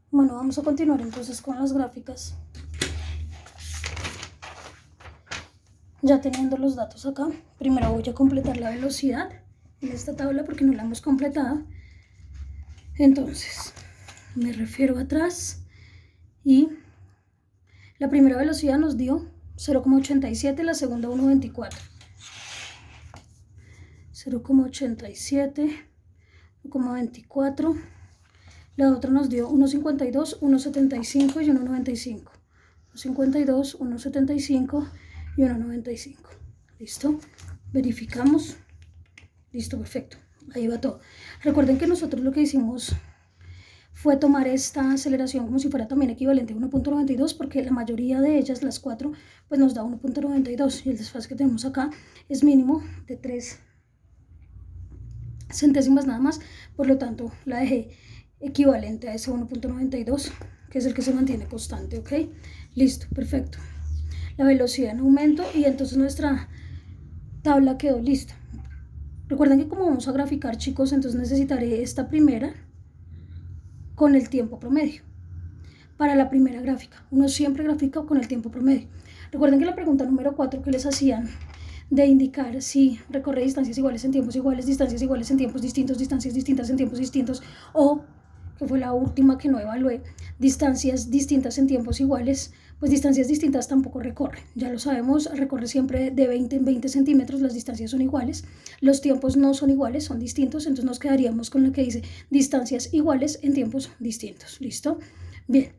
Bueno, vamos a continuar entonces con las gráficas. Ya teniendo los datos acá, primero voy a completar la velocidad en esta tabla porque no la hemos completado. Entonces, me refiero atrás y la primera velocidad nos dio 0,87, la segunda 1,24. 0,87, 1,24. La otra nos dio 1,52, 1,75 y 1,95. 1,52, 1,75 y 1,95. ¿Listo? Verificamos. Listo, perfecto. Ahí va todo. Recuerden que nosotros lo que hicimos fue tomar esta aceleración como si fuera también equivalente a 1,92 porque la mayoría de ellas, las 4, pues nos da 1,92 y el desfase que tenemos acá es mínimo de 3 centésimas nada más, por lo tanto la dejé equivalente a ese 1,92 que es el que se mantiene constante, ¿ok? Listo, perfecto. La velocidad en aumento y entonces nuestra tabla quedó lista. Recuerden que como vamos a graficar, chicos, entonces necesitaré esta primera con el tiempo promedio. Para la primera gráfica, uno siempre grafica con el tiempo promedio. Recuerden que la pregunta número 4 que les hacían de indicar si recorre distancias iguales en tiempos iguales, distancias iguales en tiempos distintos, distancias distintas en tiempos distintos, o, que fue la última que no evalué, distancias distintas en tiempos iguales, pues distancias distintas tampoco recorre. Ya lo sabemos, recorre siempre de 20 en 20 centímetros, las distancias son iguales, los tiempos no son iguales, son distintos, entonces nos quedaríamos con lo que dice distancias iguales en tiempos distintos. ¿Listo? Bien.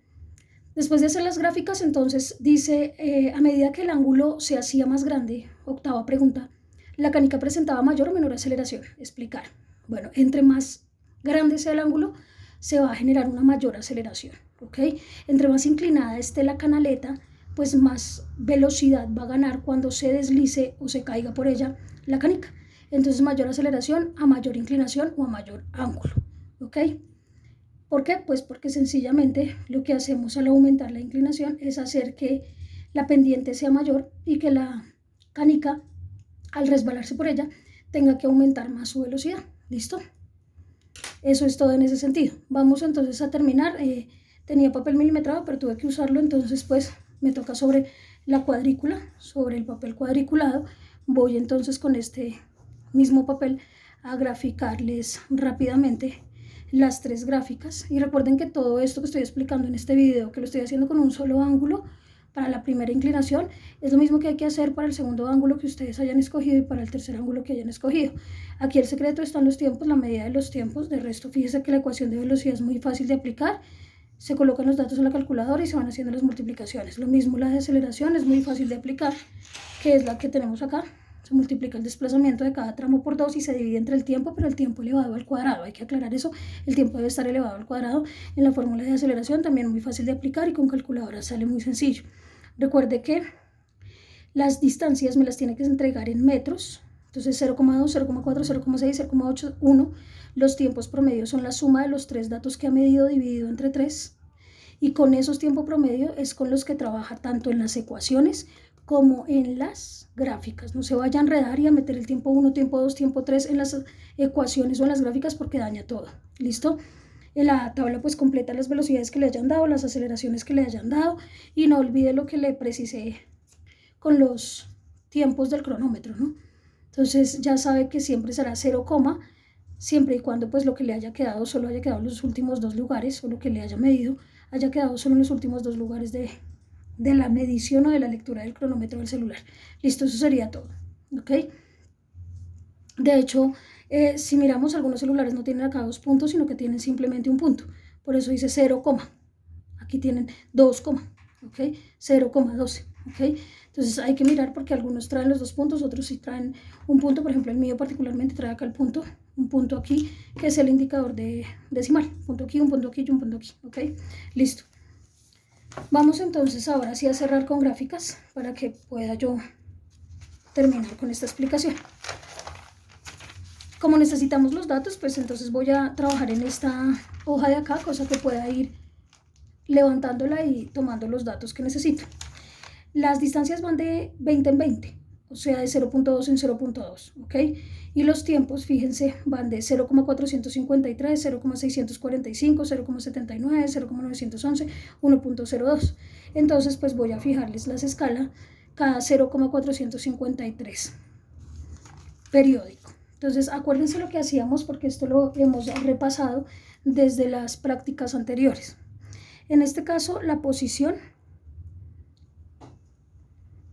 Después de hacer las gráficas, entonces dice, a medida que el ángulo se hacía más grande, octava pregunta, la canica presentaba mayor o menor aceleración. Explicar. Bueno, entre más grande sea el ángulo, se va a generar una mayor aceleración, ¿ok? Entre más inclinada esté la canaleta, pues más velocidad va a ganar cuando se deslice o se caiga por ella la canica. Entonces, mayor aceleración a mayor inclinación o a mayor ángulo, ¿ok? ¿Por qué? Pues porque sencillamente lo que hacemos al aumentar la inclinación es hacer que la pendiente sea mayor y que la canica, al resbalarse por ella, tenga que aumentar más su velocidad. ¿Listo? Eso es todo en ese sentido. Vamos entonces a terminar. Tenía papel milimetrado, pero tuve que usarlo, entonces pues me toca sobre la cuadrícula, sobre el papel cuadriculado. Voy entonces con este mismo papel a graficarles rápidamente las 3 gráficas y recuerden que todo esto que estoy explicando en este video, que lo estoy haciendo con un solo ángulo para la primera inclinación, es lo mismo que hay que hacer para el segundo ángulo que ustedes hayan escogido y para el tercer ángulo que hayan escogido. Aquí el secreto está en los tiempos, la medida de los tiempos. De resto, fíjese que la ecuación de velocidad es muy fácil de aplicar. Se colocan los datos en la calculadora y se van haciendo las multiplicaciones. Lo mismo la de aceleración es muy fácil de aplicar, que es la que tenemos acá. Se multiplica el desplazamiento de cada tramo por 2 y se divide entre el tiempo, pero el tiempo elevado al cuadrado. Hay que aclarar eso, el tiempo debe estar elevado al cuadrado. En la fórmula de aceleración también muy fácil de aplicar y con calculadora sale muy sencillo. Recuerde que las distancias me las tiene que entregar en metros. Entonces 0,2, 0,4, 0,6, 0,8, 1. Los tiempos promedios son la suma de los 3 datos que ha medido dividido entre 3. Y con esos tiempos promedio es con los que trabaja tanto en las ecuaciones como en las gráficas. No se vaya a enredar y a meter el tiempo 1, tiempo 2, tiempo 3 en las ecuaciones o en las gráficas porque daña todo. ¿Listo? En la tabla pues completa las velocidades que le hayan dado, las aceleraciones que le hayan dado y no olvide lo que le precisé con los tiempos del cronómetro, ¿no? Entonces ya sabe que siempre será 0, siempre y cuando pues lo que le haya quedado solo haya quedado en los últimos 2 lugares o lo que le haya medido haya quedado solo en los últimos 2 lugares de la medición o de la lectura del cronómetro del celular. Listo, eso sería todo, ¿ok? De hecho, si miramos, algunos celulares no tienen acá 2 puntos, sino que tienen simplemente un punto. Por eso dice 0, aquí tienen 2, ¿ok? 0,12, ¿ok? Entonces hay que mirar porque algunos traen los 2 puntos, otros sí traen un punto. Por ejemplo, el mío particularmente trae acá el punto, un punto aquí, que es el indicador de decimal. Punto aquí, un punto aquí y un punto aquí, ¿ok? Listo. Vamos entonces ahora sí a cerrar con gráficas para que pueda yo terminar con esta explicación. Como necesitamos los datos, pues entonces voy a trabajar en esta hoja de acá, cosa que pueda ir levantándola y tomando los datos que necesito. Las distancias van de 20 en 20. o sea, de 0.2 en 0.2, ¿ok? Y los tiempos, fíjense, van de 0,453, 0,645, 0,79, 0,911, 1.02. Entonces, pues voy a fijarles las escalas cada 0,453 periódico. Entonces, acuérdense lo que hacíamos porque esto lo hemos repasado desde las prácticas anteriores. En este caso, la posición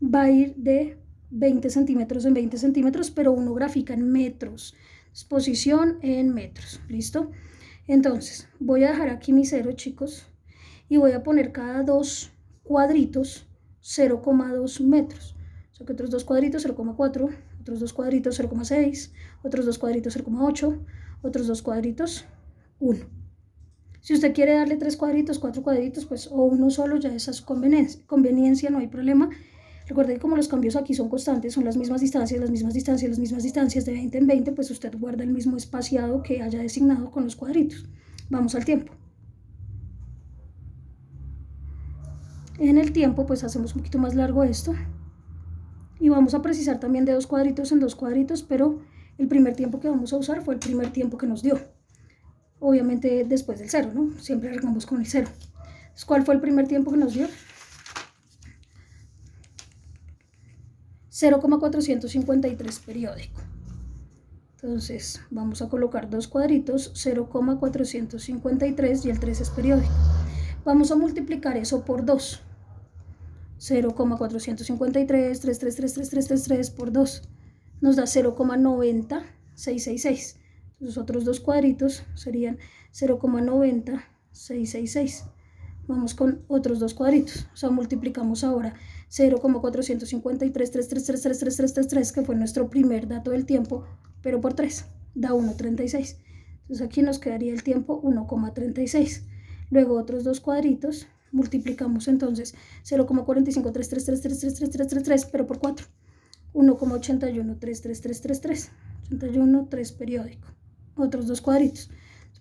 va a ir de 20 centímetros en 20 centímetros, pero uno grafica en metros. Posición en metros, ¿listo? Entonces, voy a dejar aquí mi 0, chicos, y voy a poner cada dos cuadritos 0,2 metros. O sea que otros dos cuadritos 0,4, otros dos cuadritos 0,6, otros dos cuadritos 0,8, otros dos cuadritos 1. Si usted quiere darle 3 cuadritos, 4 cuadritos, pues o uno solo, ya esa es conveniencia, no hay problema. Recuerde que como los cambios aquí son constantes, son las mismas distancias, las mismas distancias, las mismas distancias de 20 en 20, pues usted guarda el mismo espaciado que haya designado con los cuadritos. Vamos al tiempo. En el tiempo, pues hacemos un poquito más largo esto. Y vamos a precisar también de 2 cuadritos en 2 cuadritos, pero el primer tiempo que vamos a usar fue el primer tiempo que nos dio. Obviamente después del 0, ¿no? Siempre arrancamos con el 0. Entonces, ¿cuál fue el primer tiempo que nos dio? 0,453 periódico. Entonces vamos a colocar 2 cuadritos, 0,453 y el 3 es periódico. Vamos a multiplicar eso por 2. 0,453, 3 por 2. Nos da 0,90666. Los otros dos cuadritos serían 0,90666. Vamos con otros dos cuadritos, o sea, multiplicamos ahora 0,453, que fue nuestro primer dato del tiempo, pero por 3, da 1,36. Entonces aquí nos quedaría el tiempo 1,36. Luego otros dos cuadritos, multiplicamos entonces 0,45333333, pero por 4, 1,813333, 81, 3 periódico. Otros dos cuadritos.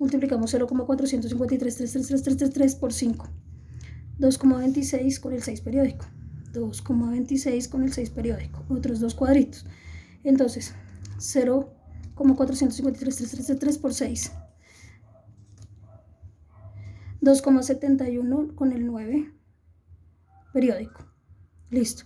Multiplicamos 0,453 por 5, 2,26 con el 6 periódico, 2,26 con el 6 periódico, otros dos cuadritos. Entonces 0,453 por 6, 2,71 con el 9 periódico. Listo.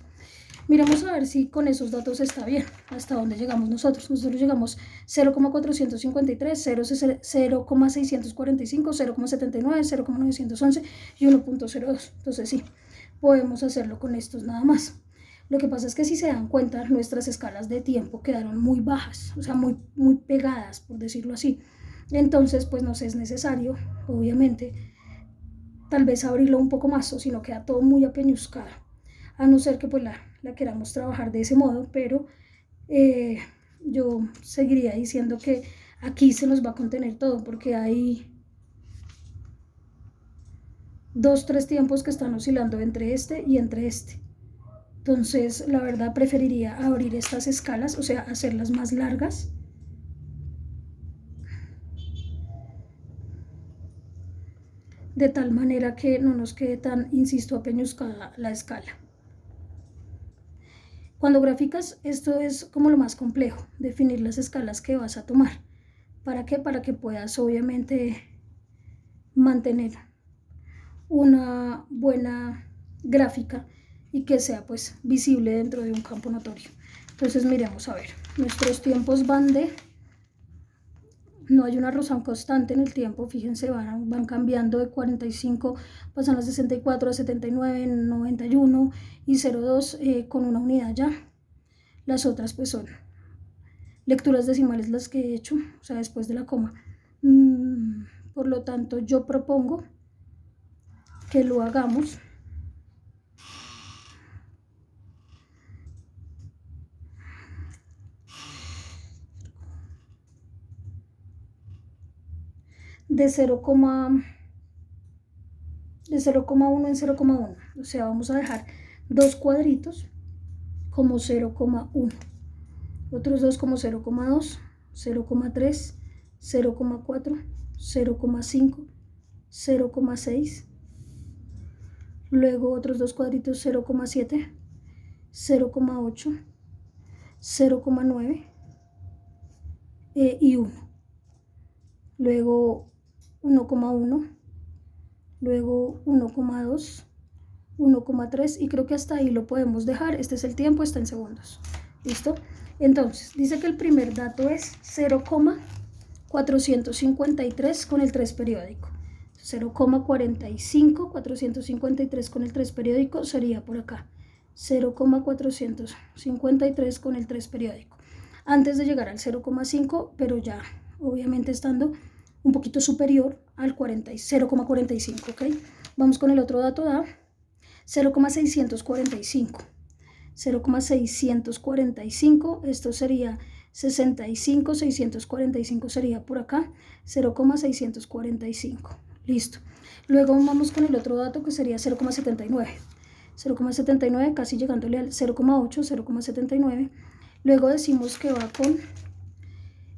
Miramos a ver si con esos datos está bien, hasta dónde llegamos nosotros. Nosotros llegamos 0,453, 0,645, 0,79, 0,911 y 1.02. Entonces sí, podemos hacerlo con estos nada más. Lo que pasa es que si se dan cuenta, nuestras escalas de tiempo quedaron muy bajas, o sea, muy pegadas, por decirlo así. Entonces, pues nos es necesario, obviamente, tal vez abrirlo un poco más, o si no queda todo muy apeñuscado. A no ser que pues la queramos trabajar de ese modo, pero yo seguiría diciendo que aquí se nos va a contener todo, porque hay 2, 3 tiempos que están oscilando entre este y entre este. Entonces, la verdad, preferiría abrir estas escalas, o sea, hacerlas más largas. De tal manera que no nos quede tan, insisto, apeñuscada la escala. Cuando graficas, esto es como lo más complejo, definir las escalas que vas a tomar. ¿Para qué? Para que puedas, obviamente, mantener una buena gráfica y que sea pues visible dentro de un campo notorio. Entonces miremos a ver, nuestros tiempos van de, no hay una razón constante en el tiempo, fíjense, van cambiando de 45, pasan a 64, a 79, 91 y 02 con una unidad ya. Las otras pues son lecturas decimales las que he hecho, o sea, después de la coma. Por lo tanto, yo propongo que lo hagamos de 0,1 en 0,1, o sea, vamos a dejar dos cuadritos como 0,1, otros dos como 0,2, 0,3, 0,4, 0,5, 0,6, luego otros dos cuadritos 0,7, 0,8, 0,9 y 1. Luego 1,1, luego 1,2, 1,3 y creo que hasta ahí lo podemos dejar. Este es el tiempo, está en segundos. ¿Listo? Entonces, dice que el primer dato es 0,453 con el 3 periódico. 0,45, 453 con el 3 periódico sería por acá. 0,453 con el 3 periódico. Antes de llegar al 0,5, pero ya obviamente estando un poquito superior al 0,45, ¿ok? Vamos con el otro dato, da 0,645. 0,645, esto sería 65, 645 sería por acá, 0,645, listo. Luego vamos con el otro dato que sería 0,79, 0,79 casi llegándole al 0,8, 0,79. Luego decimos que va con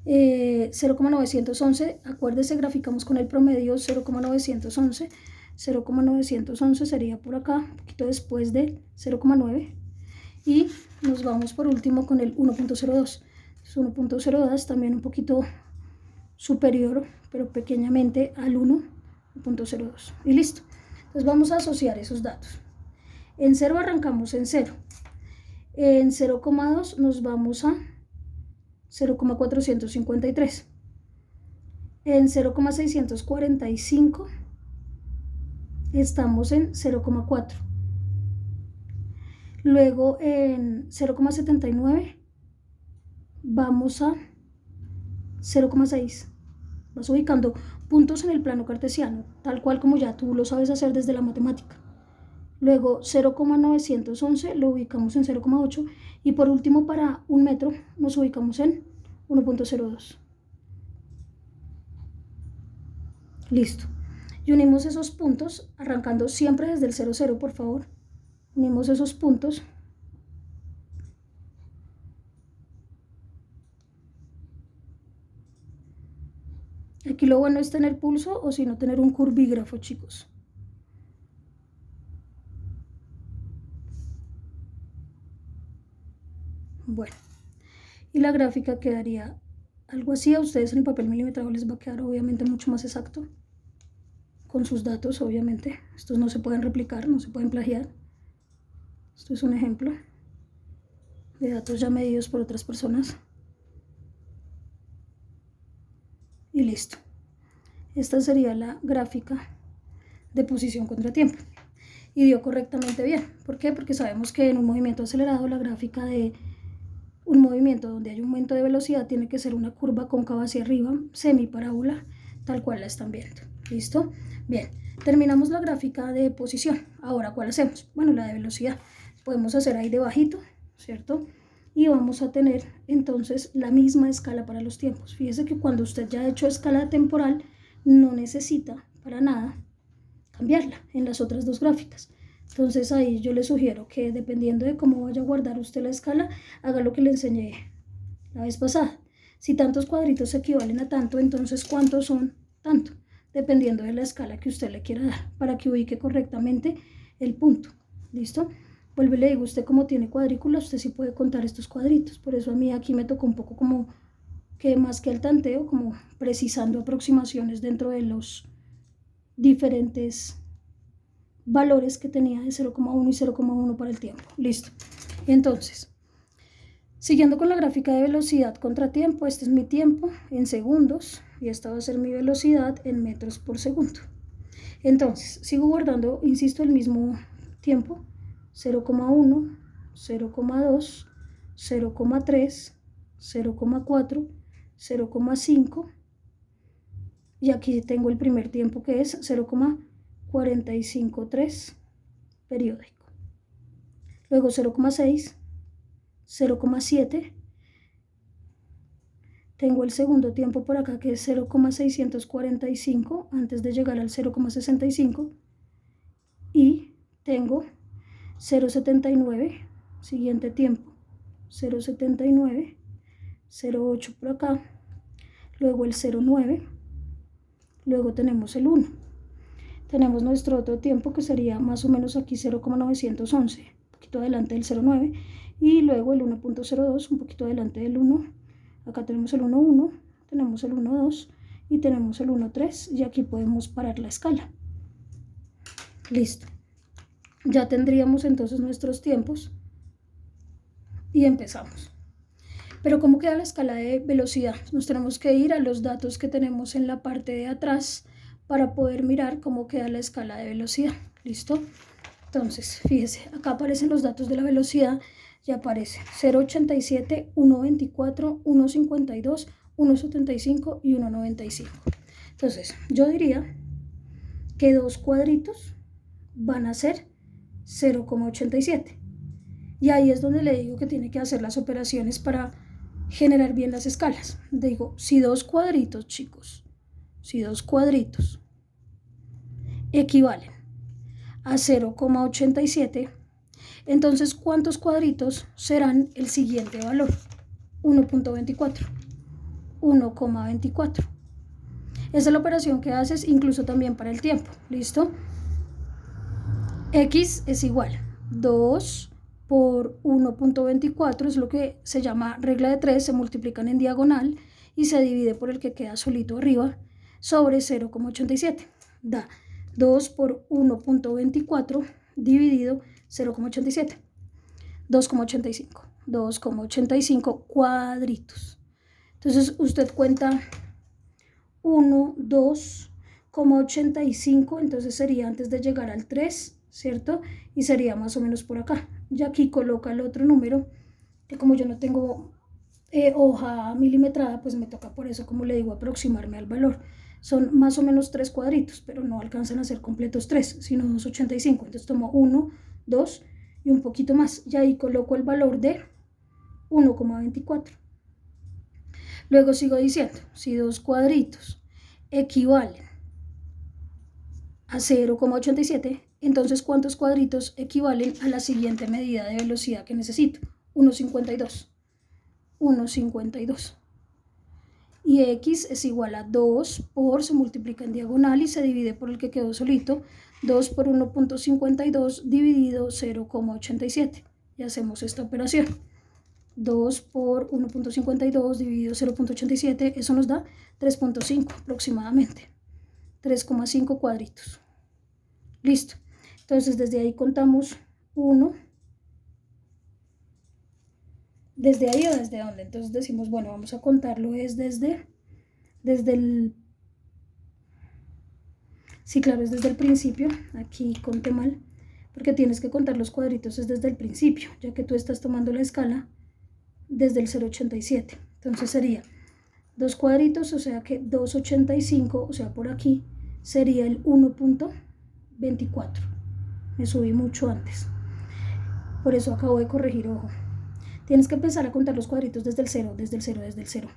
0,911, acuérdese, graficamos con el promedio 0,911, 0,911 sería por acá, un poquito después de 0,9. Y nos vamos por último con el 1.02. 1.02 también un poquito superior, pero pequeñamente al 1.02. Y listo. Entonces vamos a asociar esos datos. En 0 arrancamos en 0. En 0,2 nos vamos a 0,453. En 0,645 estamos en 0,4. Luego en 0,79 vamos a 0,6. Vas ubicando puntos en el plano cartesiano, tal cual como ya tú lo sabes hacer desde la matemática. Luego 0,911 lo ubicamos en 0,8 y por último para 1 metro nos ubicamos en 1.02. Listo. Y unimos esos puntos arrancando siempre desde el 0,0, por favor. Unimos esos puntos. Aquí lo bueno es tener pulso o si no tener un curvígrafo, chicos. Bueno, y la gráfica quedaría algo así. A ustedes en el papel milimetrado les va a quedar obviamente mucho más exacto con sus datos, obviamente. Estos no se pueden replicar, no se pueden plagiar. Esto es un ejemplo de datos ya medidos por otras personas. Y listo. Esta sería la gráfica de posición contra tiempo. Y dio correctamente bien. ¿Por qué? Porque sabemos que en un movimiento acelerado la gráfica de un movimiento donde hay un aumento de velocidad tiene que ser una curva cóncava hacia arriba, semiparábola, tal cual la están viendo. ¿Listo? Bien, terminamos la gráfica de posición. Ahora, ¿cuál hacemos? Bueno, la de velocidad. Podemos hacer ahí debajito, ¿cierto? Y vamos a tener entonces la misma escala para los tiempos. Fíjese que cuando usted ya ha hecho escala temporal, no necesita para nada cambiarla en las otras dos gráficas. Entonces ahí yo le sugiero que dependiendo de cómo vaya a guardar usted la escala, haga lo que le enseñé la vez pasada. Si tantos cuadritos equivalen a tanto, entonces ¿cuántos son tanto? Dependiendo de la escala que usted le quiera dar, para que ubique correctamente el punto. ¿Listo? Vuelve y le digo, usted como tiene cuadrícula, usted sí puede contar estos cuadritos. Por eso a mí aquí me tocó un poco como que más que el tanteo, como precisando aproximaciones dentro de los diferentes valores que tenía de 0,1 y 0,1 para el tiempo. Listo. Entonces, siguiendo con la gráfica de velocidad contra tiempo, este es mi tiempo en segundos y esta va a ser mi velocidad en metros por segundo. Entonces, sigo guardando, insisto, el mismo tiempo, 0,1, 0,2, 0,3, 0,4, 0,5 y aquí tengo el primer tiempo que es 0,453 periódico. Luego 0,6, 0,7. Tengo el segundo tiempo por acá que es 0,645 antes de llegar al 0,65 y tengo 0,79, siguiente tiempo, 0,79, 0,8 por acá, luego el 0,9, luego tenemos el 1. Tenemos nuestro otro tiempo que sería más o menos aquí 0,911, un poquito adelante del 0,9, y luego el 1.02 un poquito adelante del 1. Acá tenemos el 1,1, tenemos el 1,2 y tenemos el 1,3 y aquí podemos parar la escala. Listo. Ya tendríamos entonces nuestros tiempos y empezamos. Pero ¿cómo queda la escala de velocidad? Nos tenemos que ir a los datos que tenemos en la parte de atrás para poder mirar cómo queda la escala de velocidad. ¿Listo? Entonces, fíjese, acá aparecen los datos de la velocidad y aparece 0,87, 1,24, 1,52, 1,75 y 1,95. Entonces, yo diría que dos cuadritos van a ser 0,87. Y ahí es donde le digo que tiene que hacer las operaciones para generar bien las escalas. Digo, si dos cuadritos, chicos, si dos cuadritos equivalen a 0,87, entonces ¿cuántos cuadritos serán el siguiente valor? 1.24, 1,24. Esa es la operación que haces incluso también para el tiempo. ¿Listo? X es igual 2 por 1.24, es lo que se llama regla de 3, se multiplican en diagonal y se divide por el que queda solito arriba, sobre 0,87. Da 2 por 1.24 dividido 0,87. 2,85. 2,85 cuadritos. Entonces usted cuenta 1, 2,85, entonces sería antes de llegar al 3, ¿cierto? Y sería más o menos por acá. Y aquí coloca el otro número, que como yo no tengo hoja milimetrada, pues me toca por eso, como le digo, aproximarme al valor. Son más o menos 3 cuadritos, pero no alcanzan a ser completos 3, sino 2,85. Entonces tomo 1, 2 y un poquito más. Y ahí coloco el valor de 1,24. Luego sigo diciendo, si dos cuadritos equivalen a 0,87, entonces ¿cuántos cuadritos equivalen a la siguiente medida de velocidad que necesito? 1,52. 1,52. Y x es igual a 2 por, se multiplica en diagonal y se divide por el que quedó solito, 2 por 1.52 dividido 0,87. Y hacemos esta operación. 2 por 1.52 dividido 0.87, eso nos da 3.5 aproximadamente. 3,5 cuadritos. Listo. Entonces desde ahí contamos 1. ¿Desde ahí o desde dónde? Entonces decimos, bueno, vamos a contarlo es desde el... Sí, claro, es desde el principio. Aquí conté mal, porque tienes que contar los cuadritos es desde el principio, ya que tú estás tomando la escala desde el 0,87. Entonces sería 2 cuadritos, o sea que 2,85, o sea por aquí, sería el 1.24. Me subí mucho antes. Por eso acabo de corregir, ojo. Tienes que empezar a contar los cuadritos desde el 0, desde el 0, desde el 0.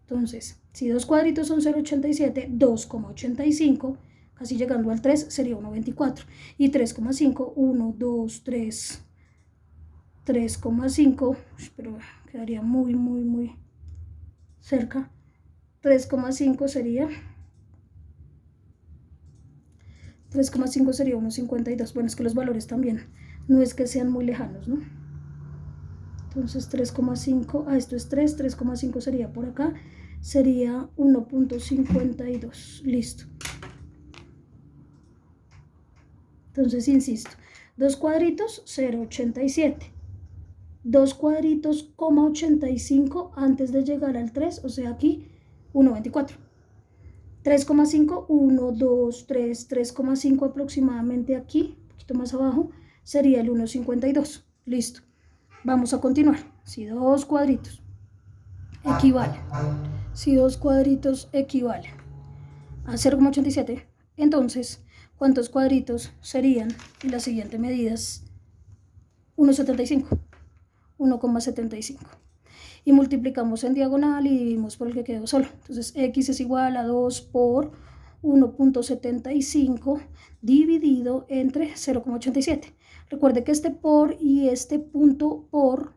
Entonces, si dos cuadritos son 0,87, 2,85, casi llegando al 3, sería 1,24. Y 3,5, 1, 2, 3, 3,5, pero quedaría muy cerca. 3,5 sería 1,52. Bueno, es que los valores también no es que sean muy lejanos, ¿no? Entonces 3,5, esto es 3, 3,5 sería por acá, sería 1.52, listo. Entonces insisto, dos cuadritos 0,87, dos cuadritos, 85 antes de llegar al 3, o sea aquí 1,24. 3,5, 1, 2, 3, 3,5 aproximadamente aquí, un poquito más abajo, sería el 1,52, listo. Vamos a continuar. Si dos cuadritos equivalen a 0,87, entonces, ¿cuántos cuadritos serían en las siguientes medidas? 1,75. 1,75. Y multiplicamos en diagonal y dividimos por el que quedó solo. Entonces, x es igual a 2 por 1.75 dividido entre 0,87. Recuerde que este por y este punto por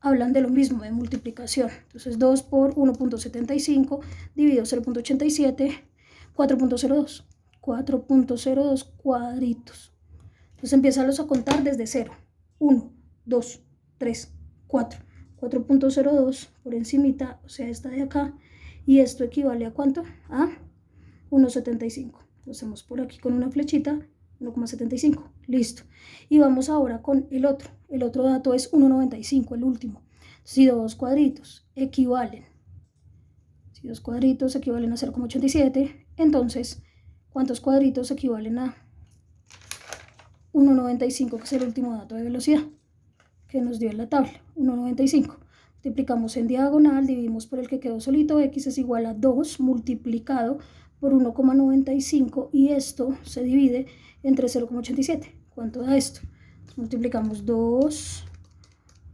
hablan de lo mismo, de multiplicación. Entonces 2 por 1.75 dividido 0.87, 4.02. 4.02 cuadritos. Entonces empiézalos a contar desde 0. 1, 2, 3, 4. 4.02 por encimita, o sea, esta de acá. Y esto equivale a ¿cuánto? A 1,75. Lo hacemos por aquí con una flechita, 1,75. Listo. Y vamos ahora con el otro. El otro dato es 1,95, el último. Si dos cuadritos equivalen, si dos cuadritos equivalen a 0,87, entonces, ¿cuántos cuadritos equivalen a 1,95, que es el último dato de velocidad que nos dio en la tabla? 1,95. Multiplicamos en diagonal, dividimos por el que quedó solito, x es igual a 2 multiplicado por 1,95 y esto se divide entre 0,87. ¿Cuánto da esto? Multiplicamos 2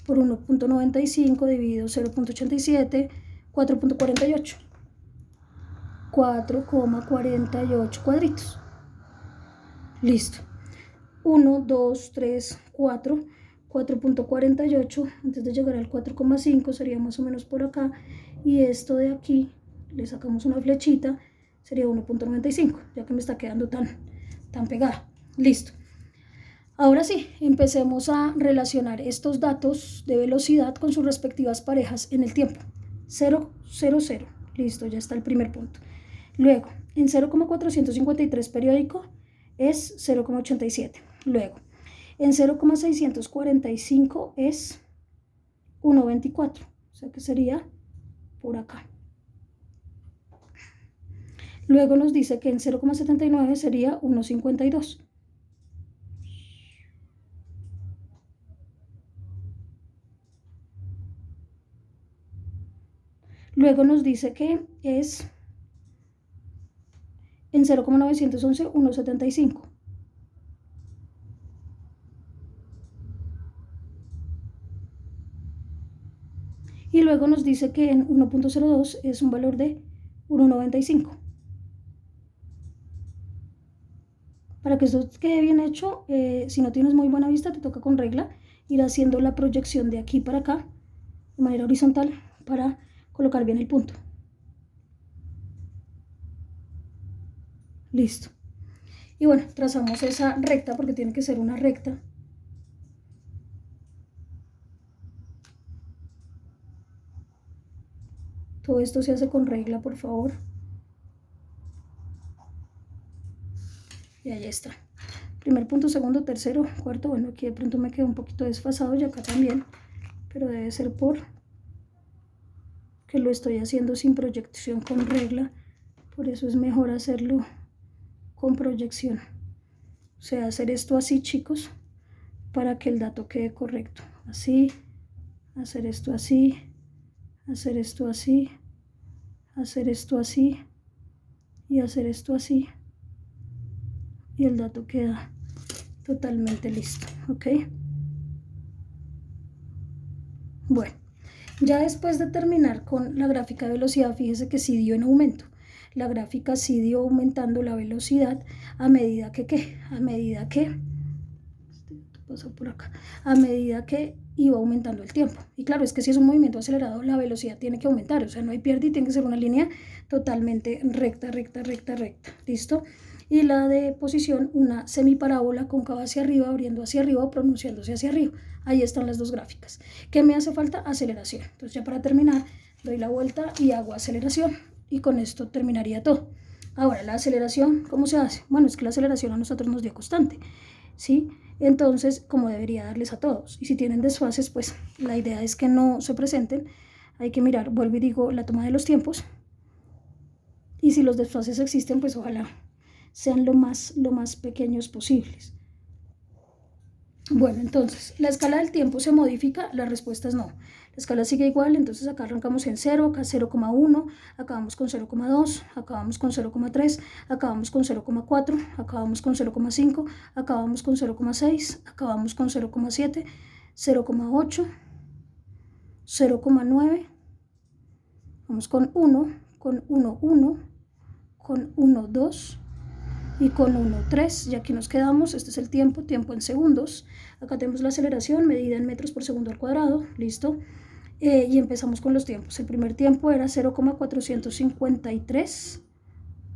por 1,95 dividido 0,87, 4,48. 4,48 cuadritos. Listo. 1, 2, 3, 4. 4.48, antes de llegar al 4,5 sería más o menos por acá, y esto de aquí le sacamos una flechita, sería 1.95, ya que me está quedando tan pegada. Listo. Ahora sí, empecemos a relacionar estos datos de velocidad con sus respectivas parejas en el tiempo. 0, 0, 0. Listo, ya está el primer punto. Luego, en 0,453 periódico es 0,87. Luego, en 0,645 es 1,24, o sea que sería por acá. Luego nos dice que en 0,79 sería 1,52. Luego nos dice que es en 0,911 1,75. Y luego nos dice que en 1.02 es un valor de 1,95. Para que esto quede bien hecho, si no tienes muy buena vista, te toca con regla ir haciendo la proyección de aquí para acá, de manera horizontal, para colocar bien el punto. Listo. Y bueno, trazamos esa recta porque tiene que ser una recta. Todo esto se hace con regla, por favor. Y ahí está. Primer punto, segundo, tercero, cuarto. Bueno, aquí de pronto me quedó un poquito desfasado y acá también. Pero debe ser por que lo estoy haciendo sin proyección con regla. Por eso es mejor hacerlo con proyección. O sea, hacer esto así, chicos, para que el dato quede correcto. Así, hacer esto así, hacer esto así, hacer esto así y hacer esto así. Y el dato queda totalmente listo, ¿ok? Bueno, ya después de terminar con la gráfica de velocidad, fíjese que sí dio en aumento. La gráfica sí dio aumentando la velocidad a medida que, ¿qué? A medida que, pasó por acá, a medida que iba aumentando el tiempo. Y claro, es que si es un movimiento acelerado, la velocidad tiene que aumentar, o sea, no hay pierde y tiene que ser una línea totalmente recta, recta, recta, recta. ¿Listo? Y la de posición, una semiparábola cóncava hacia arriba, abriendo hacia arriba o pronunciándose hacia arriba. Ahí están las dos gráficas. ¿Qué me hace falta? Aceleración. Entonces ya para terminar, doy la vuelta y hago aceleración. Y con esto terminaría todo. Ahora, la aceleración, ¿cómo se hace? Bueno, es que la aceleración a nosotros nos dio constante, ¿sí? Entonces, como debería darles a todos. Y si tienen desfases, pues la idea es que no se presenten. Hay que mirar, vuelvo y digo, la toma de los tiempos. Y si los desfases existen, pues ojalá sean lo más pequeños posibles. Bueno, entonces, ¿la escala del tiempo se modifica? La respuesta es no. La escala sigue igual, entonces acá arrancamos en 0, acá 0,1, acabamos con 0,2, acabamos con 0,3, acabamos con 0,4, acabamos con 0,5, acabamos con 0,6, acabamos con 0,7, 0,8, 0,9, vamos con 1, con 1, 1, con 1, 2, y con 1,3, y aquí nos quedamos. Este es el tiempo, tiempo en segundos. Acá tenemos la aceleración medida en metros por segundo al cuadrado, listo. Y empezamos con los tiempos. El primer tiempo era 0,453,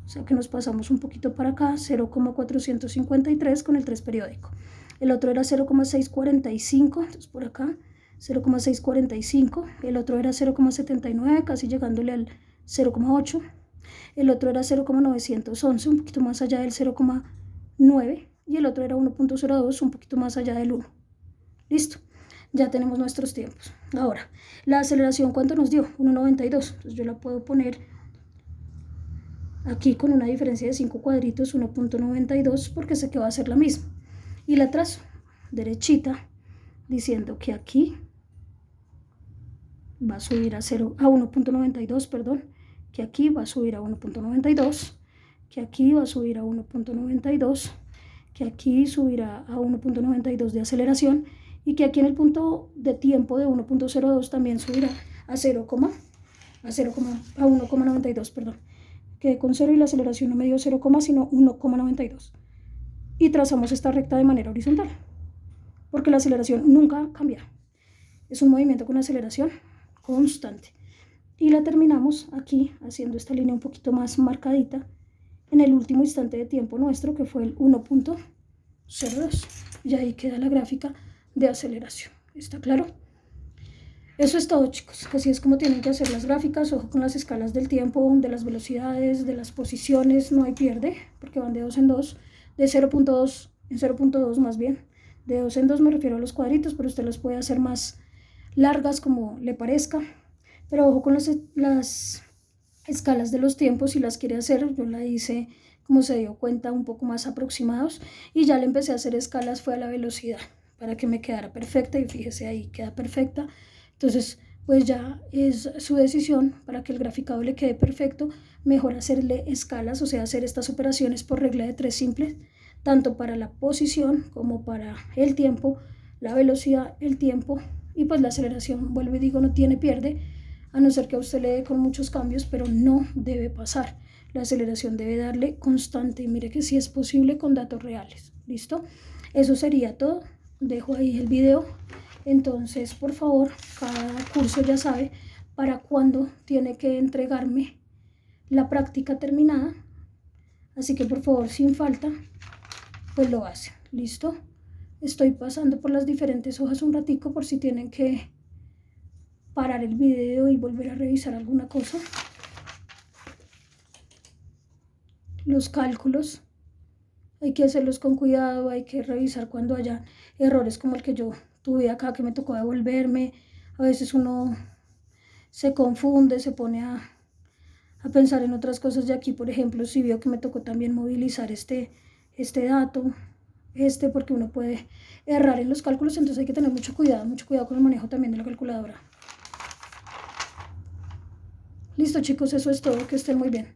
o sea que nos pasamos un poquito para acá, 0,453 con el 3 periódico. el otro era 0,645, entonces por acá 0,645, el otro era 0,79, casi llegándole al 0,8, el otro era 0,911, un poquito más allá del 0,9, y el otro era 1,02, un poquito más allá del 1. Listo, ya tenemos nuestros tiempos. Ahora, la aceleración, ¿cuánto nos dio? 1,92, entonces yo la puedo poner aquí con una diferencia de 5 cuadritos, 1,92, porque sé que va a ser la misma. Y la trazo derechita, diciendo que aquí va a subir a 1,92, perdón, que aquí va a subir a 1,92, que aquí va a subir a 1,92, que aquí subirá a 1,92 de aceleración, y que aquí en el punto de tiempo de 1,02 también subirá a 1,92, perdón. Quedé con 0 y la aceleración no me dio 0, sino 1,92. Y trazamos esta recta de manera horizontal, porque la aceleración nunca cambia. Es un movimiento con aceleración constante. Y la terminamos aquí, haciendo esta línea un poquito más marcadita, en el último instante de tiempo nuestro, que fue el 1,02. Y ahí queda la gráfica de aceleración. ¿Está claro? Eso es todo, chicos. Así es como tienen que hacer las gráficas. Ojo con las escalas del tiempo, de las velocidades, de las posiciones. No hay pierde, porque van de 2 en 2. De 0,2 en 0,2 más bien. De 2 en 2 me refiero a los cuadritos, pero usted las puede hacer más largas como le parezca. Pero ojo con las escalas de los tiempos. Si las quiere hacer, yo la hice, como se dio cuenta, un poco más aproximados. Y ya le empecé a hacer escalas, fue a la velocidad, para que me quedara perfecta. Y fíjese, ahí queda perfecta. Entonces, pues ya es su decisión. Para que el graficado le quede perfecto, mejor hacerle escalas, o sea, hacer estas operaciones por regla de 3 simples, tanto para la posición como para el tiempo, la velocidad, el tiempo y pues la aceleración. Vuelvo y digo, no tiene pierde, a no ser que a usted le dé con muchos cambios, pero no debe pasar. La aceleración debe darle constante, y mire que sí es posible con datos reales. ¿Listo? Eso sería todo. Dejo ahí el video. Entonces, por favor, cada curso ya sabe para cuándo tiene que entregarme la práctica terminada. Así que, por favor, sin falta, pues lo hace. ¿Listo? Estoy pasando por las diferentes hojas un ratico por si tienen que parar el video y volver a revisar alguna cosa. Los cálculos hay que hacerlos con cuidado, hay que revisar cuando haya errores como el que yo tuve acá, que me tocó devolverme. A veces uno se confunde, se pone a pensar en otras cosas. De aquí, por ejemplo, si veo que me tocó también movilizar este dato, porque uno puede errar en los cálculos, entonces hay que tener mucho cuidado con el manejo también de la calculadora. Listo, chicos, eso es todo, que estén muy bien.